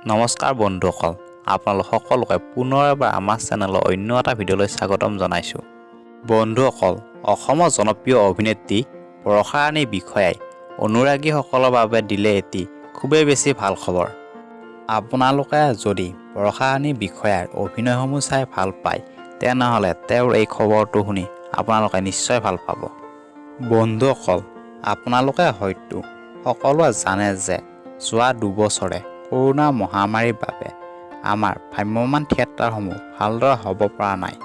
নমস্কাৰ বন্ধুসকল, আপোনালোক সকলোকে পুনৰ এবাৰ আমাৰ চেনেলৰ অন্য এটা ভিডিঅ'লৈ স্বাগতম জনাইছোঁ। বন্ধুসকল, অসমৰ জনপ্ৰিয় অভিনেত্ৰী বৰষা ৰাণীৰ বিষয়াই অনুৰাগীসকলৰ বাবে দিলে এটি খুবেই বেছি ভাল খবৰ। আপোনালোকে যদি বৰষা ৰাণীৰ বিষয়াৰ অভিনয়সমূহ চাই ভাল পায়, তেনেহ'লে তেওঁৰ এই খবৰটো শুনি আপোনালোকে নিশ্চয় ভাল পাব। বন্ধুসকল, আপোনালোকে হয়তো সকলোৱে জানে যে যোৱা দুবছৰে কৰোনা মহামাৰীৰ বাবে আমাৰ ভ্ৰাম্যমাণ থিয়েটাৰসমূহ ভালদৰে হ'ব পৰা নাই।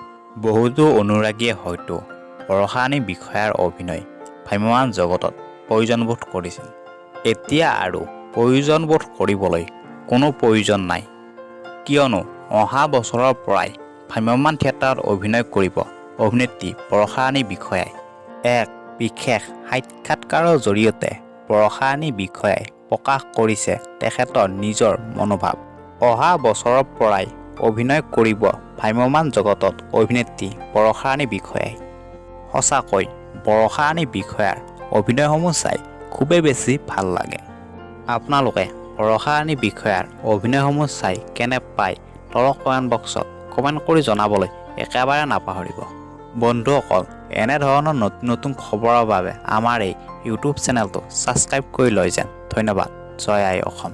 বহুতো অনুৰাগীয়ে হয়তো বৰষা ৰাণী বিষয়াৰ অভিনয় ভ্ৰাম্যমাণ জগতত প্ৰয়োজনবোধ কৰিছিল। এতিয়া আৰু প্ৰয়োজনবোধ কৰিবলৈ কোনো প্ৰয়োজন নাই, কিয়নো অহা বছৰৰ পৰাই ভ্ৰাম্যমাণ থিয়েটাৰত অভিনয় কৰিব অভিনেত্ৰী বৰষা ৰাণী বিষয়াই। এক বিশেষ সাক্ষাৎকাৰৰ জৰিয়তে বৰষা ৰাণী বিষয়াই প্ৰকাশ কৰিছে তেখেতৰ নিজৰ মনোভাৱ। অহা বছৰৰ পৰাই অভিনয় কৰিব ভ্ৰাম্যমাণ জগতত অভিনেত্ৰী বৰষা ৰাণী বিষয়াই। সঁচাকৈ বৰষা ৰাণী বিষয়াৰ অভিনয়সমূহ চাই খুবেই বেছি ভাল লাগে। আপোনালোকে বৰষা ৰাণী বিষয়াৰ অভিনয়সমূহ চাই কেনে পায় তলৰ কমেণ্ট বক্সত কমেণ্ট কৰি জনাবলৈ একেবাৰে নাপাহৰিব। বন্ধুসকল, এনেধৰণৰ নতুন নতুন খবৰৰ বাবে আমাৰ এই ইউটিউব চেনেলটো ছাবস্ক্ৰাইব কৰি লৈ যেন। ধন্যবাদ। জয় আই অসম।